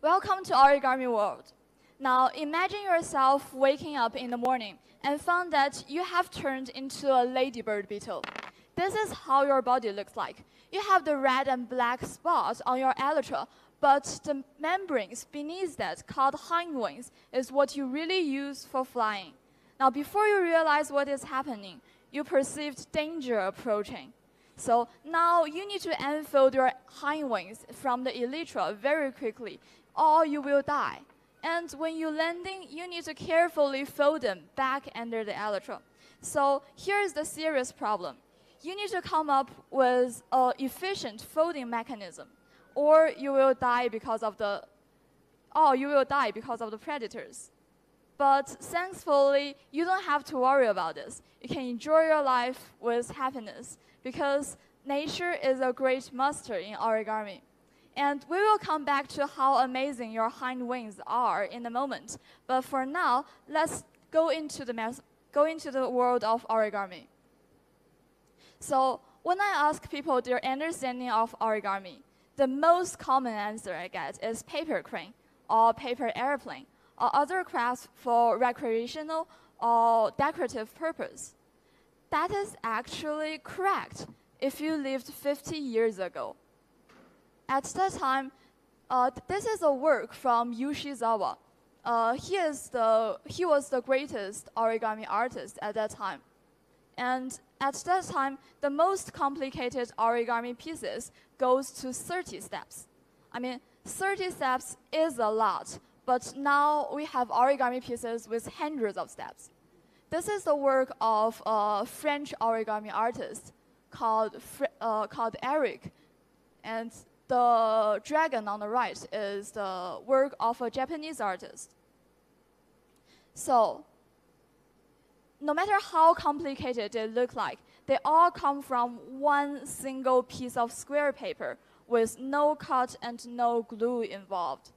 Welcome to Origami World. Now imagine yourself waking up in the morning and found that you have turned into a ladybird beetle. This is how your body looks like. You have the red and black spots on your elytra, but the membranes beneath that, called hindwings, is what you really use for flying. Now before you realize what is happening, you perceived danger approaching. So now you need to unfold your hindwings from the elytra very quickly, or you will die. And when you're landing, you need to carefully fold them back under the elytra. So here's the serious problem. You need to come up with an efficient folding mechanism, or you will die because of the predators. But thankfully, you don't have to worry about this. You can enjoy your life with happiness because nature is a great master in origami. And we will come back to how amazing your hind wings are in a moment. But for now, let's go into the world of origami. So when I ask people their understanding of origami, the most common answer I get is paper crane or paper airplane or other crafts for recreational or decorative purpose. That is actually correct if you lived 50 years ago. At that time, this is a work from Yoshizawa. He was the greatest origami artist at that time. And at that time, the most complicated origami pieces goes to 30 steps. I mean, 30 steps is a lot, but now we have origami pieces with hundreds of steps. This is the work of a French origami artist called Eric. And the dragon on the right is the work of a Japanese artist. So, no matter how complicated they look like, they all come from one single piece of square paper with no cut and no glue involved.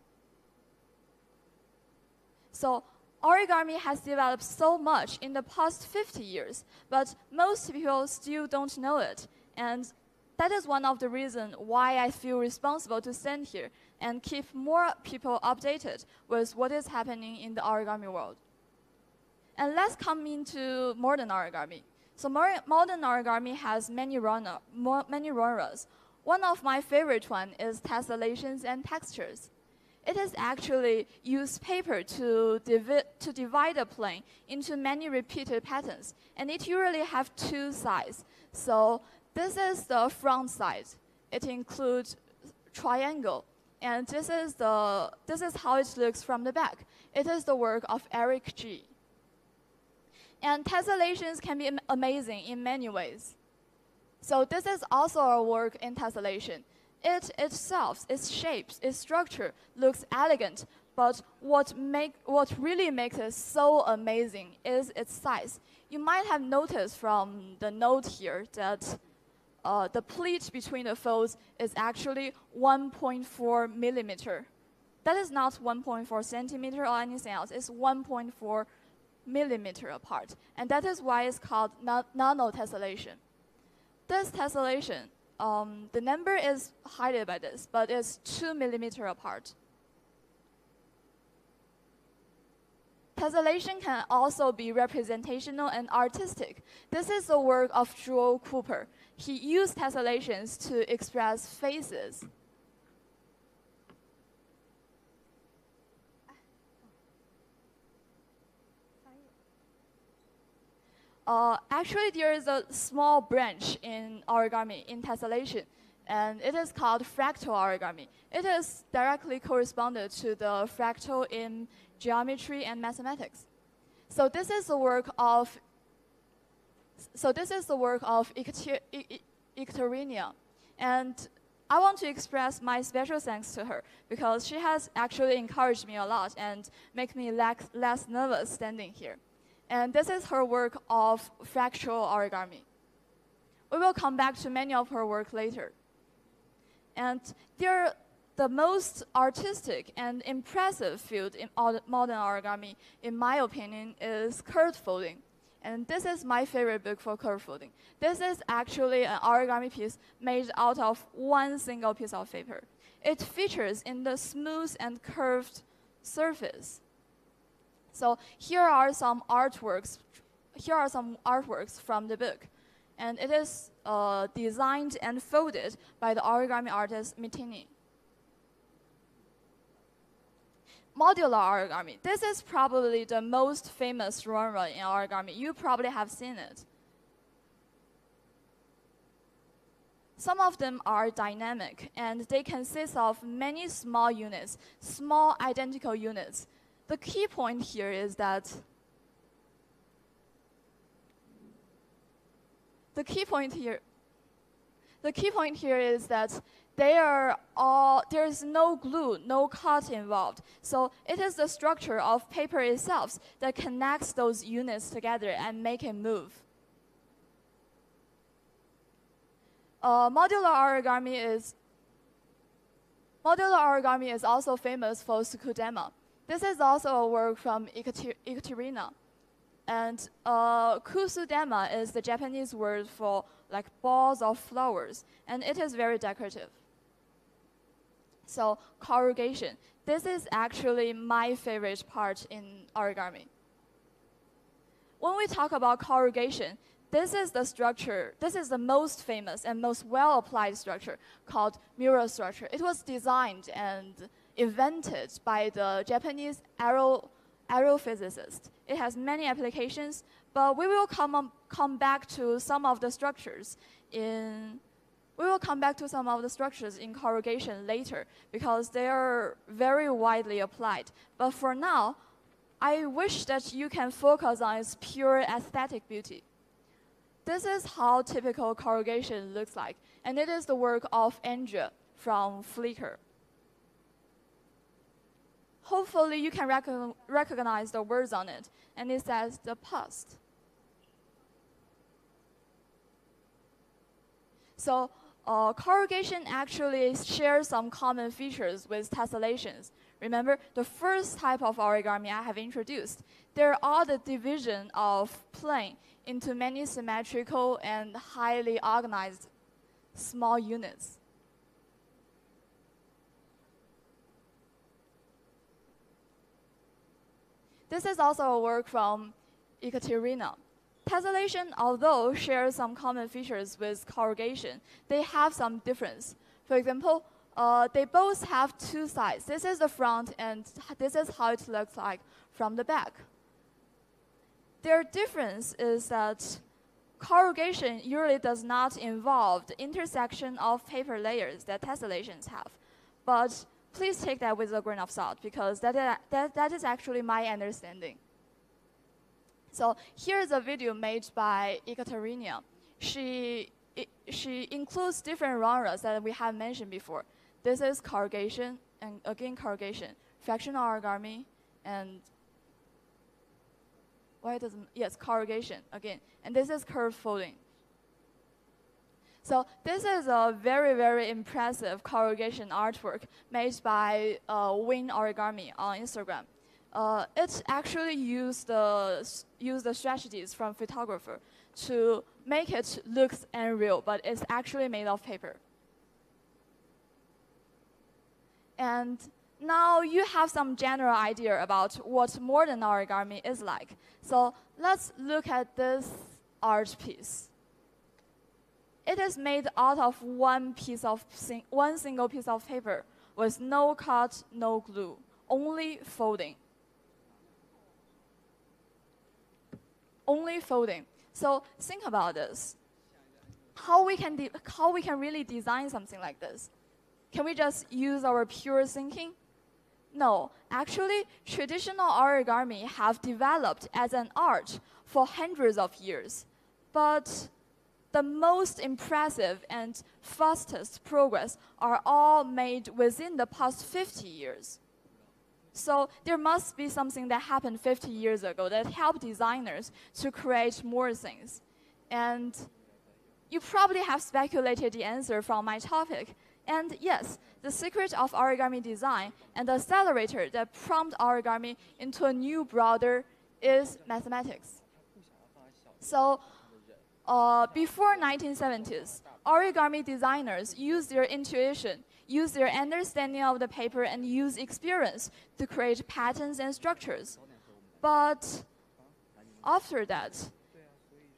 So, origami has developed so much in the past 50 years, but most people still don't know it. And that is one of the reasons why I feel responsible to stand here and keep more people updated with what is happening in the origami world. And let's come into modern origami. So modern origami has many genres. One of my favorite one is tessellations and textures. It is actually use paper to divide a plane into many repeated patterns, and it usually have two sides. So this is the front side. It includes triangle, and this is how it looks from the back. It is the work of Eric G. And tessellations can be amazing in many ways. So this is also a work in tessellation. It itself, its shapes, its structure looks elegant, but what really makes it so amazing is its size. You might have noticed from the note here that the pleat between the folds is actually 1.4 millimeter. That is not 1.4 centimeter or anything else. It's 1.4 millimeter apart. And that is why it's called nano tessellation. This tessellation, the number is hidden by this, but it's 2 millimeter apart. Tessellation can also be representational and artistic. This is the work of Joel Cooper. He used tessellations to express faces. Actually, there is a small branch in origami, in tessellation, and it is called fractal origami. It is directly corresponded to the fractal in geometry and mathematics. So this is the work of Ekaterina, and I want to express my special thanks to her because she has actually encouraged me a lot and make me less nervous standing here. And this is her work of fractal origami. We will come back to many of her work later. And the most artistic and impressive field in modern origami, in my opinion, is curved folding. And this is my favorite book for curve folding. This is actually an origami piece made out of one single piece of paper. it features in the smooth and curved surface. So here are some artworks. Here are some artworks from the book, and it is designed and folded by the origami artist Mitini. Modular origami. This is probably the most famous genre in origami. You probably have seen it. Some of them are dynamic, and they consist of many small units, small identical units. The key point here is that the key point here is that there is no glue, no cut involved. So it is the structure of paper itself that connects those units together and make it move. Modular origami is also famous for Tsukudema. This is also a work from Ekaterina. And kusudema is the Japanese word for like balls of flowers, and it is very decorative. So corrugation. This is actually my favorite part in origami. When we talk about corrugation, this is the structure, this is the most famous and most well-applied structure called Mura structure. It was designed and invented by the Japanese aerophysicist. It has many applications, but we will come back to some of the structures in corrugation later because they are very widely applied. But for now, I wish that you can focus on its pure aesthetic beauty. This is how typical corrugation looks like, and it is the work of Andrea from Flickr. Hopefully you can recognize the words on it, and it says the past. So corrugation actually shares some common features with tessellations. Remember, the first type of origami I have introduced, there are the division of plane into many symmetrical and highly organized small units. This is also a work from Ekaterina. Tessellation, although shares some common features with corrugation, they have some difference. For example, they both have two sides. This is the front, and this is how it looks like from the back. Their difference is that corrugation usually does not involve the intersection of paper layers that tessellations have. But please take that with a grain of salt, because that is actually my understanding. So here's a video made by Ekaterina. She includes different genres that we have mentioned before. This is corrugation, and again corrugation, fractional origami, and corrugation again. And this is curve folding. So this is a very, very impressive corrugation artwork made by Win Origami on Instagram. It actually used the strategies from photographer to make it look unreal, but it's actually made of paper. And now you have some general idea about what modern origami is like. So let's look at this art piece. It is made out of one single piece of paper with no cut, no glue, only folding. Only folding. So think about this. How we can really design something like this? Can we just use our pure thinking? No, actually, traditional origami have developed as an art for hundreds of years. But the most impressive and fastest progress are all made within the past 50 years. So there must be something that happened 50 years ago that helped designers to create more things. And you probably have speculated the answer from my topic. And yes, the secret of origami design and the accelerator that prompt origami into a new broader is mathematics. So before 1970s, origami designers used their intuition, use their understanding of the paper and use experience to create patterns and structures. But after that,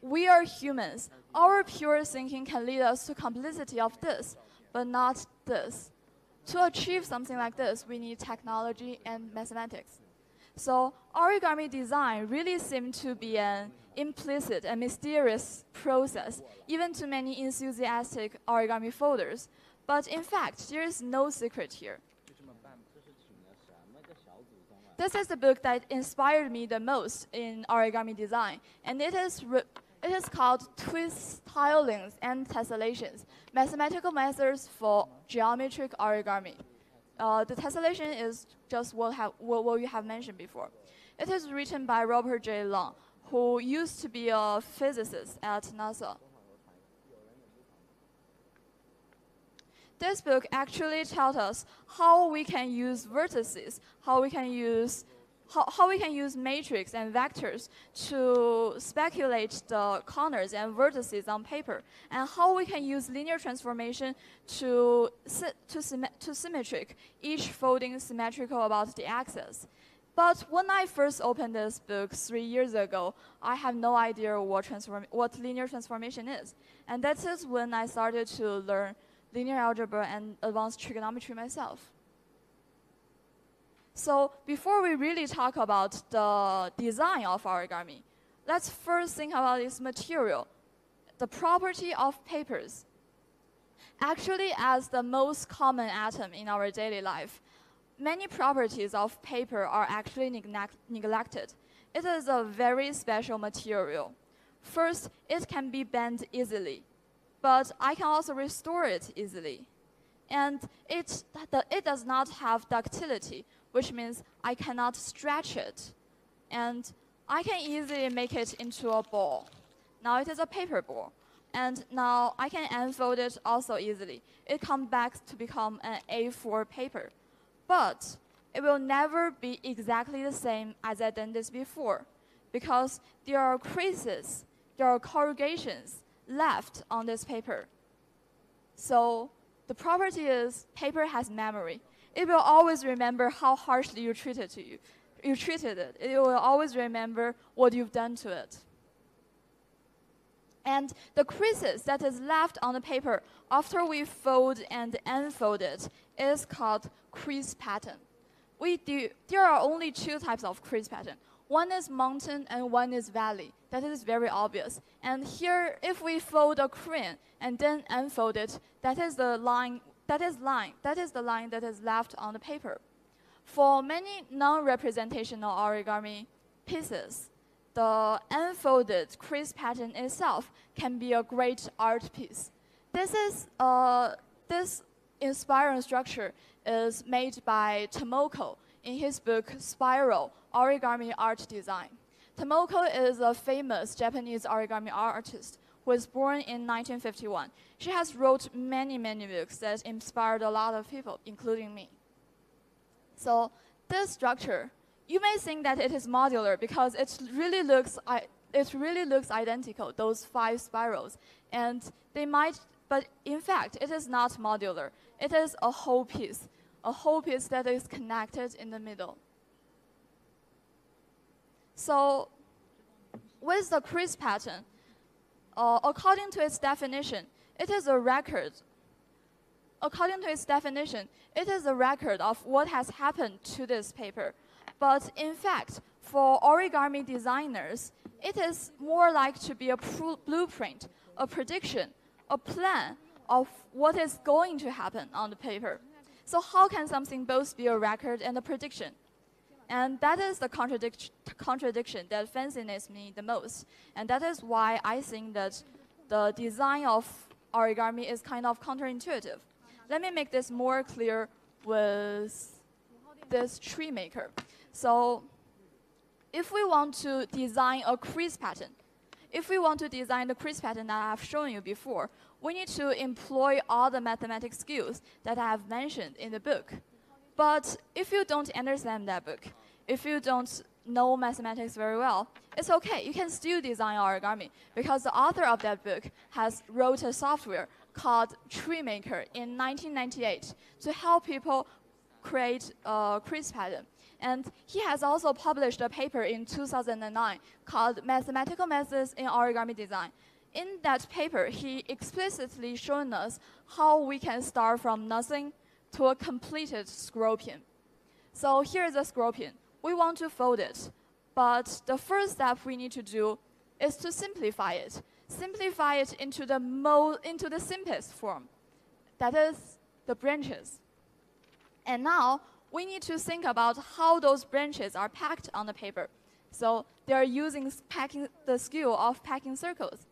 we are humans. Our pure thinking can lead us to complexity of this, but not this. To achieve something like this, we need technology and mathematics. So origami design really seemed to be an implicit and mysterious process, even to many enthusiastic origami folders. But in fact, there is no secret here. This is the book that inspired me the most in origami design, and it is called Twist Tilings and Tessellations, Mathematical Methods for Geometric Origami. The tessellation is just what you have mentioned before. It is written by Robert J. Long, who used to be a physicist at NASA. This book actually tells us how we can use vertices, how we can use matrix and vectors to speculate the corners and vertices on paper, and how we can use linear transformation to symmetric, each folding symmetrical about the axis. But when I first opened this book 3 years ago, I had no idea what linear transformation is. And that is when I started to learn linear algebra and advanced trigonometry myself. So before we really talk about the design of origami, let's first think about its material, the property of papers. Actually, as the most common atom in our daily life, many properties of paper are actually neglected. It is a very special material. First, it can be bent easily, but I can also restore it easily. And it does not have ductility, which means I cannot stretch it. And I can easily make it into a ball. Now it is a paper ball. And now I can unfold it also easily. It comes back to become an A4 paper. But it will never be exactly the same as I done this before, because there are creases, there are corrugations left on this paper. So the property is paper has memory. It will always remember how harshly you treated it. It will always remember what you've done to it. And the creases that is left on the paper after we fold and unfold it is called crease pattern. There are only two types of crease pattern. One is mountain and one is valley. That is very obvious. And here, if we fold a crane and then unfold it, that is the line that is the line that is left on the paper. For many non-representational origami pieces, the unfolded crease pattern itself can be a great art piece. This inspiring structure is made by Tomoko in his book Spiral, Origami Art Design. Tomoko is a famous Japanese origami artist who was born in 1951. She has wrote many books that inspired a lot of people, including me. So this structure, you may think that it is modular because it really looks identical, those 5 spirals. And but in fact, it is not modular. It is a whole piece that is connected in the middle. So with the crease pattern, according to its definition, it is a record. According to its definition, it is a record of what has happened to this paper. But in fact, for origami designers, it is more like to be a blueprint, a prediction, a plan of what is going to happen on the paper. So how can something both be a record and a prediction? And that is the contradiction that fascinates me the most. And that is why I think that the design of origami is kind of counterintuitive. Let me make this more clear with this tree maker. So if we want to design a crease pattern, if we want to design the crease pattern that I have shown you before, we need to employ all the mathematical skills that I have mentioned in the book. But if you don't understand that book, if you don't know mathematics very well, it's okay. You can still design origami because the author of that book has wrote a software called Treemaker in 1998 to help people create a crease pattern. And he has also published a paper in 2009 called Mathematical Methods in Origami Design. In that paper, he explicitly shown us how we can start from nothing to a completed scroll pin. So here's a scroll pin. We want to fold it, but the first step we need to do is to simplify it. Simplify it into the simplest form. That is the branches. And now we need to think about how those branches are packed on the paper. So they're using the skill of packing circles.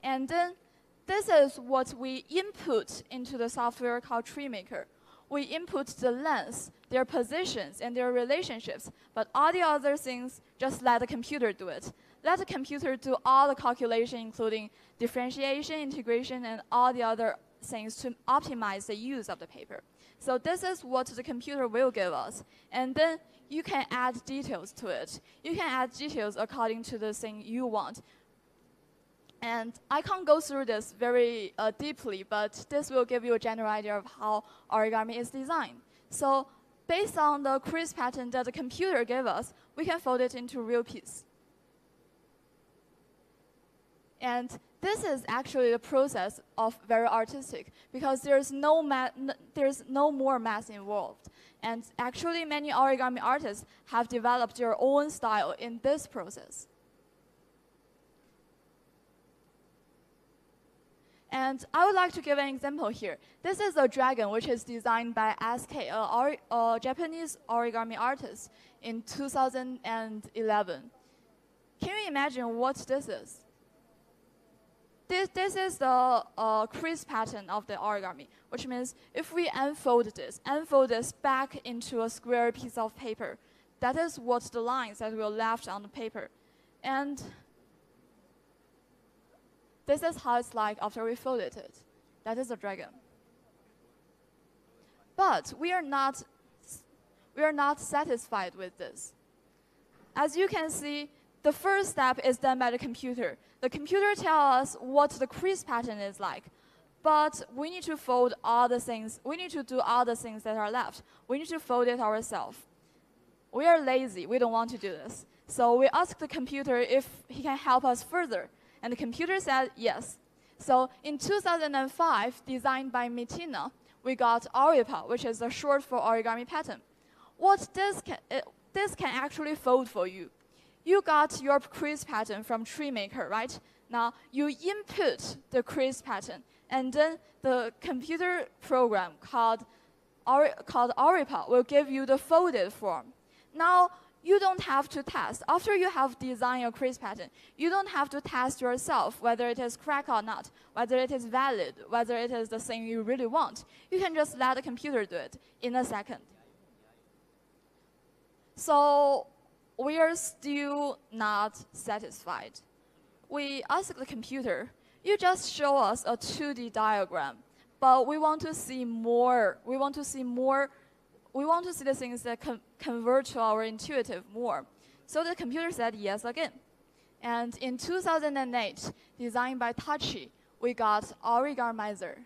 And then this is what we input into the software called Treemaker. We input the lengths, their positions, and their relationships, but all the other things, just let the computer do it. Let the computer do all the calculation, including differentiation, integration, and all the other things to optimize the use of the paper. So this is what the computer will give us. And then you can add details to it. You can add details according to the thing you want. And I can't go through this very deeply, but this will give you a general idea of how origami is designed. So based on the crease pattern that the computer gave us, we can fold it into real piece. And this is actually the process of very artistic, because there's no more math involved. And actually, many origami artists have developed their own style in this process. And I would like to give an example here. This is a dragon, which is designed by SK, a Japanese origami artist, in 2011. Can you imagine what this is? This is the crease pattern of the origami, which means if we unfold this back into a square piece of paper, that is what the lines that were left on the paper. And this is how it's like after we folded it. That is a dragon. But we are not satisfied with this. As you can see, the first step is done by the computer. The computer tells us what the crease pattern is like. But we need to fold all the things. We need to do all the things that are left. We need to fold it ourselves. We are lazy. We don't want to do this. So we asked the computer if he can help us further. And the computer said yes. So in 2005, designed by Mitina, we got Oripa, which is a short for origami pattern. What this can actually fold for you. You got your crease pattern from Treemaker, right? Now you input the crease pattern, and then the computer program called Oripa will give you the folded form. Now you don't have to test. After you have designed your crease pattern, you don't have to test yourself whether it is correct or not, whether it is valid, whether it is the thing you really want. You can just let the computer do it in a second. So we are still not satisfied. We ask the computer, you just show us a 2D diagram, but we want to see more. We want to see the things that convert to our intuitive more. So the computer said yes again. And in 2008, designed by Tachi, we got Origamizer.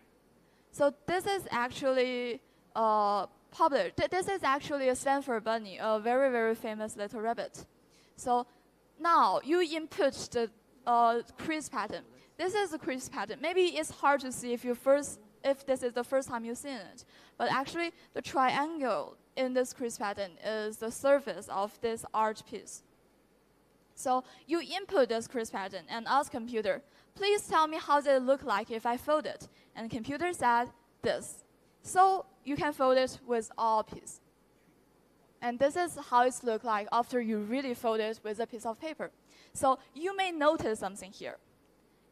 So this is actually published. This is actually a Stanford bunny, a very, very famous little rabbit. So now you input the crease pattern. This is the crease pattern. Maybe it's hard to see if this is the first time you've seen it. But actually, the triangle in this crease pattern is the surface of this art piece. So you input this crease pattern and ask computer, please tell me how does it look like if I fold it. And the computer said this. So you can fold it with all pieces. And this is how it looks like after you really fold it with a piece of paper. So you may notice something here.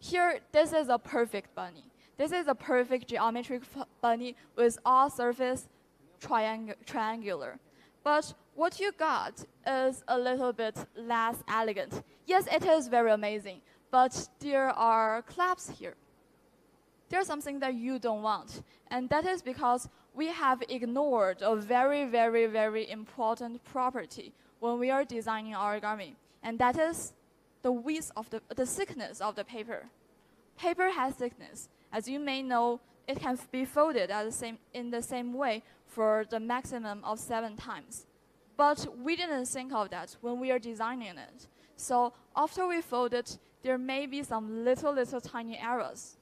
Here, this is a perfect bunny. This is a perfect geometric bunny with all surface triangular. But what you got is a little bit less elegant. Yes, it is very amazing, but there are claps here. There's something that you don't want. And that is because we have ignored a very, very, very important property when we are designing origami. And that is the width of the thickness of the paper. Paper has thickness. As you may know, it can be folded in the same way for the maximum of 7 times. But we didn't think of that when we are designing it. So after we fold it, there may be some little tiny errors.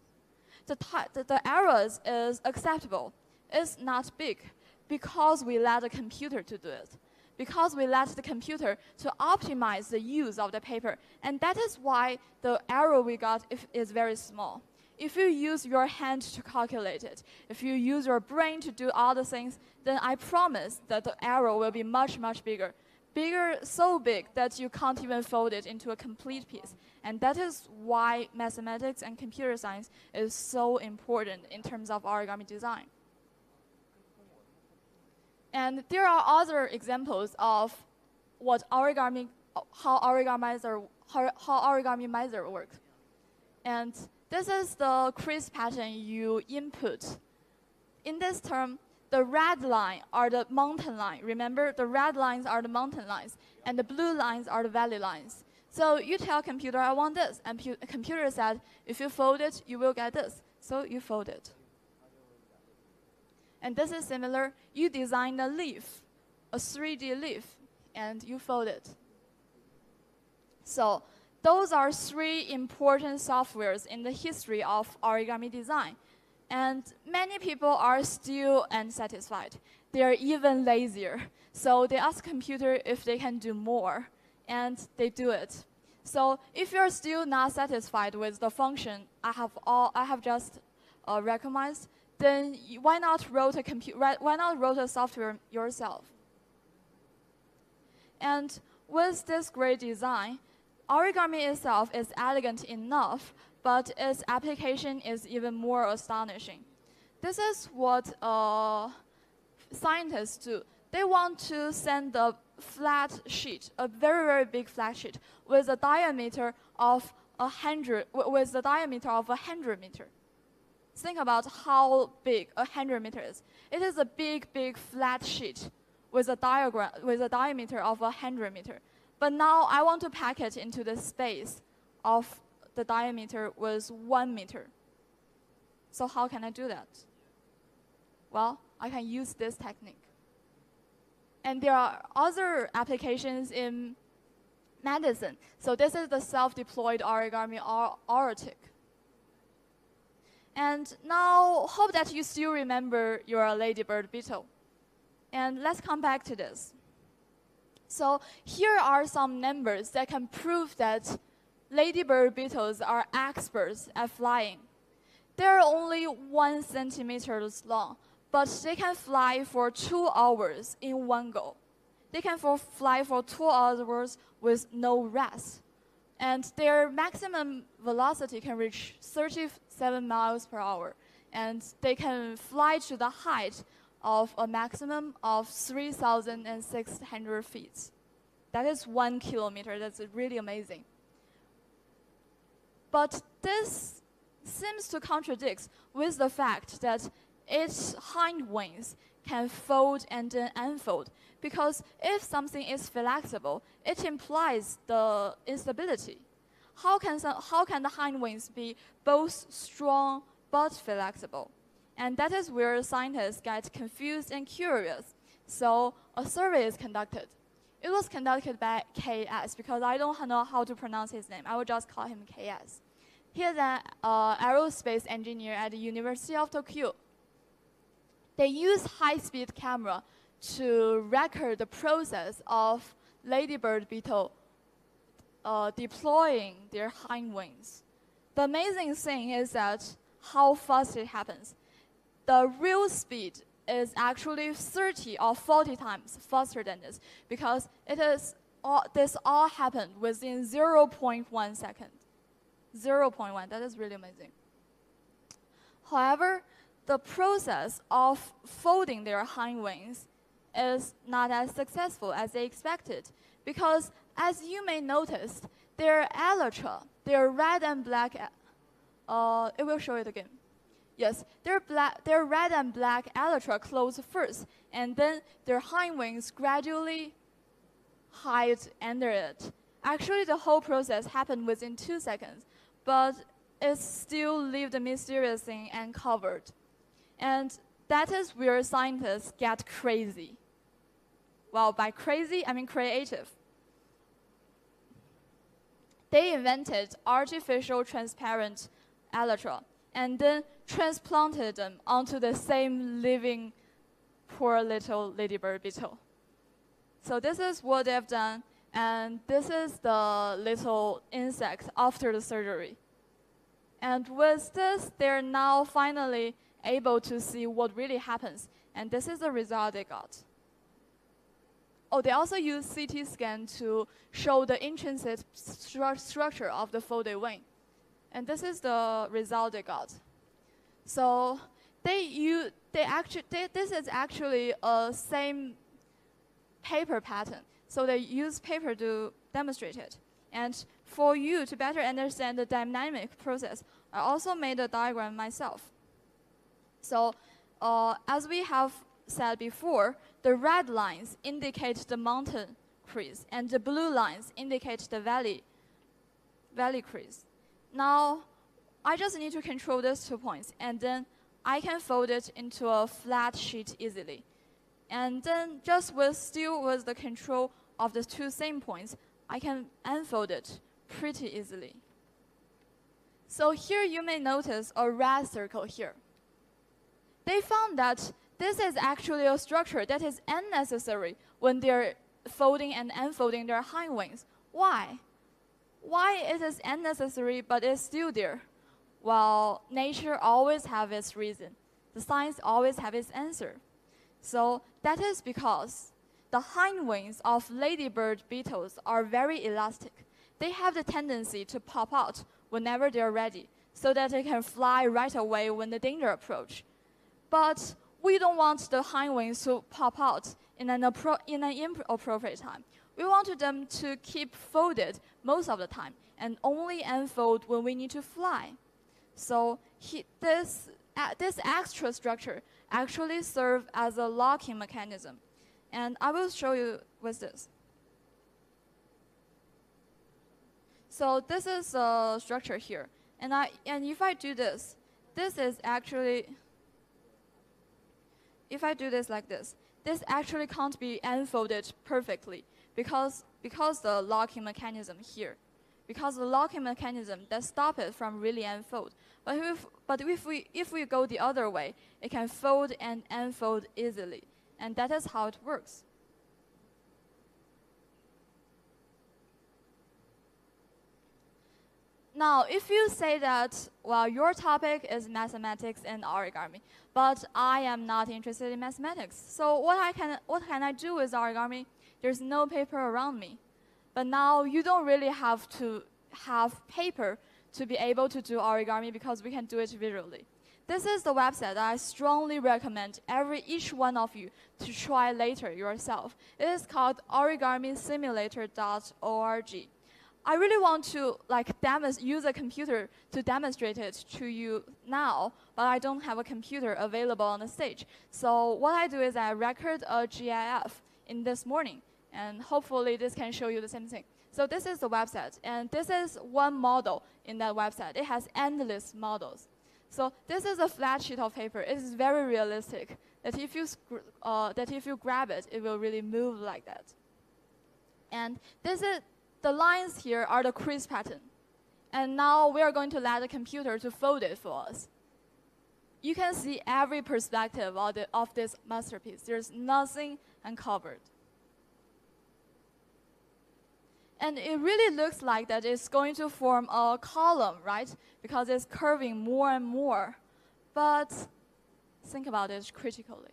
The errors is acceptable. It's not big because we let the computer to do it. Because we let the computer to optimize the use of the paper. And that is why the error we got is very small. If you use your hand to calculate it, if you use your brain to do all the things, then I promise that the error will be much bigger. Bigger, so big that you can't even fold it into a complete piece. And that is why mathematics and computer science is so important in terms of origami design. And there are other examples of how origami miser works. And this is the crease pattern you input. In this term, the red line are the mountain line. Remember, the red lines are the mountain lines, and the blue lines are the valley lines. So you tell computer, I want this, and computer said, if you fold it, you will get this. So you fold it. And this is similar. You design a leaf, a 3D leaf, and you fold it. So those are 3 important softwares in the history of origami design. And many people are still unsatisfied. They are even lazier. So they ask computer if they can do more, and they do it. So if you're still not satisfied with the function I have just recognized, then why not write a software yourself? And with this great design, origami itself is elegant enough, but its application is even more astonishing. This is what scientists do. They want to send a flat sheet, a very big flat sheet, with a diameter of 100 meters. Think about how big 100 meters is. It is a big flat sheet with a diameter of 100 meters. But now I want to pack it into the space of the diameter was 1 meter. So how can I do that? Well, I can use this technique. And there are other applications in medicine. So this is the self-deployed origami Aurotech. And now, hope that you still remember your ladybird beetle. And let's come back to this. So here are some numbers that can prove that ladybird beetles are experts at flying. They're only 1 centimeter long, but they can fly for 2 hours in one go. They can fly for 2 hours with no rest. And their maximum velocity can reach 37 miles per hour. And they can fly to the height of a maximum of 3,600 feet. That is 1 kilometer. That's really amazing. But this seems to contradict with the fact that its hind wings can fold and then unfold. Because if something is flexible, it implies the instability. How can the hind wings be both strong but flexible? And that is where scientists get confused and curious. So a survey is conducted. It was conducted by KS, because I don't know how to pronounce his name. I will just call him KS. He is an aerospace engineer at the University of Tokyo. They use high-speed camera to record the process of ladybird beetle deploying their hind wings. The amazing thing is that how fast it happens. The real speed is actually 30 or 40 times faster than this, because this all happened within 0.1 second. 0.1, that is really amazing. However, the process of folding their hind wings is not as successful as they expected, because as you may notice, their elytra, their red and black, it will show it again. Yes, their red and black elytra close first, and then their hind wings gradually hide under it. Actually, the whole process happened within 2 seconds, but it still leaves the mysterious thing uncovered. And that is where scientists get crazy. Well, by crazy, I mean creative. They invented artificial transparent elytra and then transplanted them onto the same living poor little ladybird beetle. So this is what they've done, and this is the little insect after the surgery. And with this, they're now finally able to see what really happens, and this is the result they got. Oh, they also use CT scan to show the intrinsic structure of the folded wing. And this is the result they got. So this is actually a same paper pattern. So they use paper to demonstrate it. And for you to better understand the dynamic process, I also made a diagram myself. So as we have said before, the red lines indicate the mountain crease, and the blue lines indicate the valley crease. Now, I just need to control these 2 points, and then I can fold it into a flat sheet easily. And then just still with the control of the 2 same points, I can unfold it pretty easily. So here you may notice a red circle here. They found that this is actually a structure that is unnecessary when they're folding and unfolding their hind wings. Why? Why it is unnecessary but it's still there? Well, nature always has its reason. The science always has its answer. So that is because the hind wings of ladybird beetles are very elastic. They have the tendency to pop out whenever they're ready, so that they can fly right away when the danger approaches. But we don't want the hind wings to pop out in an inappropriate time. We want them to keep folded most of the time and only unfold when we need to fly. So this extra structure actually serves as a locking mechanism. And I will show you with this. So this is a structure here. And if I do this, this is actually, if I do this like this actually can't be unfolded perfectly because the locking mechanism here. Because the locking mechanism that stops it from really unfold. But if we go the other way, it can fold and unfold easily. And that is how it works. Now, if you say that, well, your topic is mathematics and origami, but I am not interested in mathematics, so what can I do with origami? There's no paper around me. But now you don't really have to have paper to be able to do origami because we can do it visually. This is the website that I strongly recommend each one of you to try later yourself. It is called origamisimulator.org. I really want to use a computer to demonstrate it to you now, but I don't have a computer available on the stage. So what I do is I record a GIF in this morning, and hopefully this can show you the same thing. So this is the website, and this is one model in that website. It has endless models. So this is a flat sheet of paper. It is very realistic that if you grab it, it will really move like that. And the lines here are the crease pattern. And now we are going to let the computer to fold it for us. You can see every perspective of this masterpiece. There's nothing uncovered. And it really looks like that it's going to form a column, right? Because it's curving more and more. But think about it critically.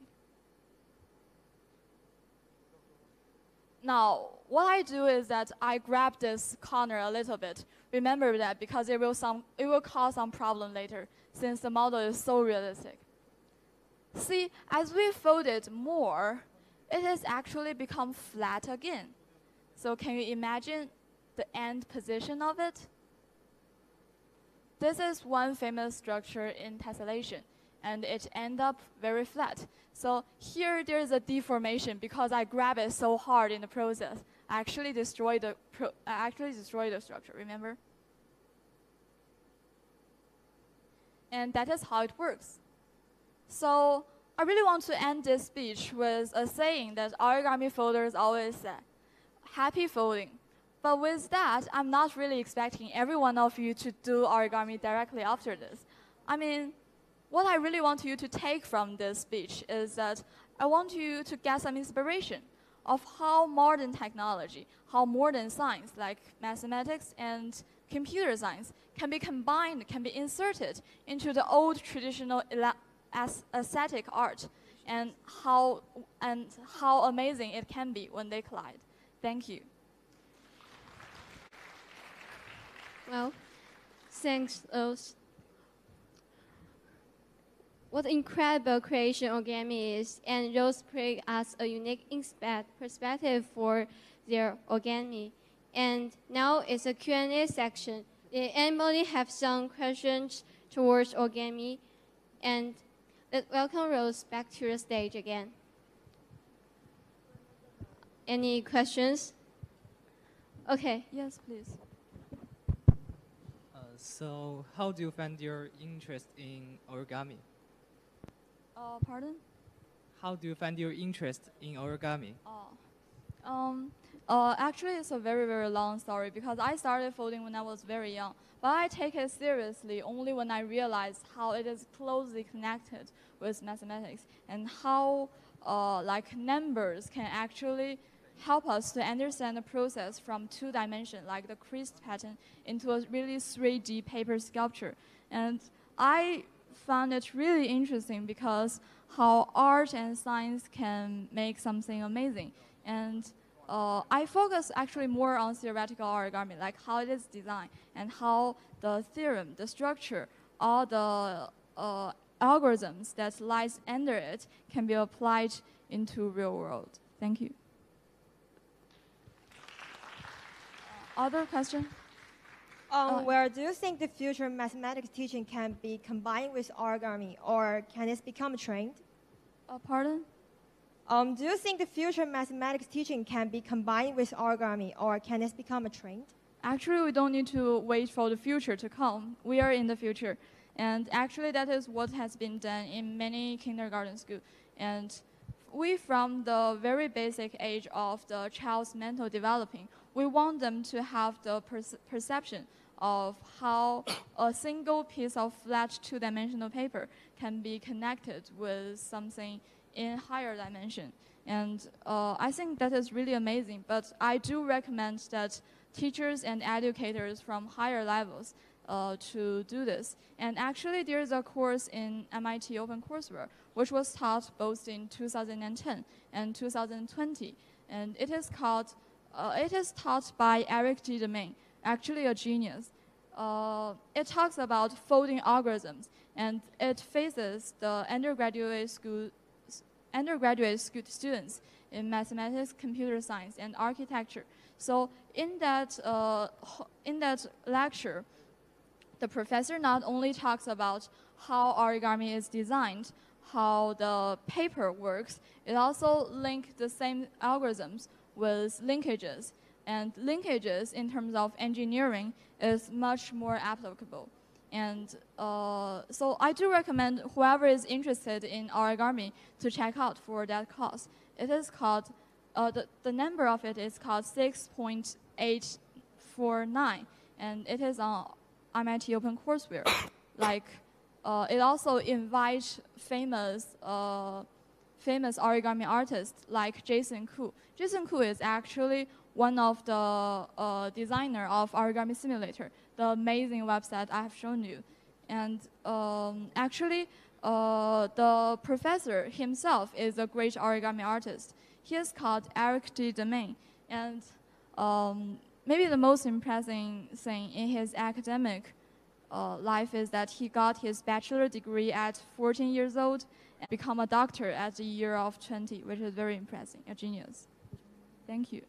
Now, what I do is that I grab this corner a little bit. Remember that because it will cause some problem later since the model is so realistic. See, as we fold it more, it has actually become flat again. So can you imagine the end position of it? This is one famous structure in tessellation, and it ends up very flat. So here there's a deformation because I grab it so hard in the process. I actually destroy the structure, remember? And that is how it works. So I really want to end this speech with a saying that origami folders always say, happy folding. But with that, I'm not really expecting every one of you to do origami directly after this. I mean, what I really want you to take from this speech is that I want you to get some inspiration of how modern technology, how modern science like mathematics and computer science can be combined, can be inserted into the old traditional aesthetic art, and how amazing it can be when they collide. Thank you. Well, thanks. What incredible creation origami is, and Rose bring us a unique perspective for their origami. And now it's a Q&A section. Did anybody have some questions towards origami? And let's welcome Rose back to the stage again. Any questions? Okay. Yes, please. So how do you find your interest in origami? Pardon? How do you find your interest in origami? Actually, it's a very, very long story because I started folding when I was very young. But I take it seriously only when I realized how it is closely connected with mathematics and how like numbers can actually help us to understand the process from 2 dimensions, like the creased pattern, into a really 3D paper sculpture. And I found it really interesting because how art and science can make something amazing. And I focus actually more on theoretical origami, like how it is designed and how the theorem, the structure, all the algorithms that lies under it can be applied into real world. Thank you. Other question? Where do you think the future mathematics teaching can be combined with origami, or can it become a trend? Pardon? Do you think the future mathematics teaching can be combined with origami, or can it become a trend? Actually, we don't need to wait for the future to come. We are in the future. And actually, that is what has been done in many kindergarten schools. And we, from the very basic age of the child's mental developing, we want them to have the perception of how a single piece of flat 2-dimensional paper can be connected with something in higher dimension. And I think that is really amazing. But I do recommend that teachers and educators from higher levels to do this. And actually, there's a course in MIT OpenCourseWare, which was taught both in 2010 and 2020. And it is taught by Eric G. Demain, actually a genius. It talks about folding algorithms, and it faces the undergraduate students in mathematics, computer science, and architecture. So in that lecture, the professor not only talks about how origami is designed, how the paper works, it also links the same algorithms with linkages. And linkages in terms of engineering is much more applicable. And so I do recommend whoever is interested in origami to check out for that course. It is called, the number of it is called 6.849, and it is on MIT OpenCourseWare. Like, it also invites famous origami artists like Jason Koo. Jason Koo is actually one of the designer of Origami Simulator, the amazing website I have shown you. And actually, the professor himself is a great origami artist. He is called Eric G. Demain. And maybe the most impressive thing in his academic life is that he got his bachelor degree at 14 years old and become a doctor at the year of 20, which is very impressive, a genius. Thank you.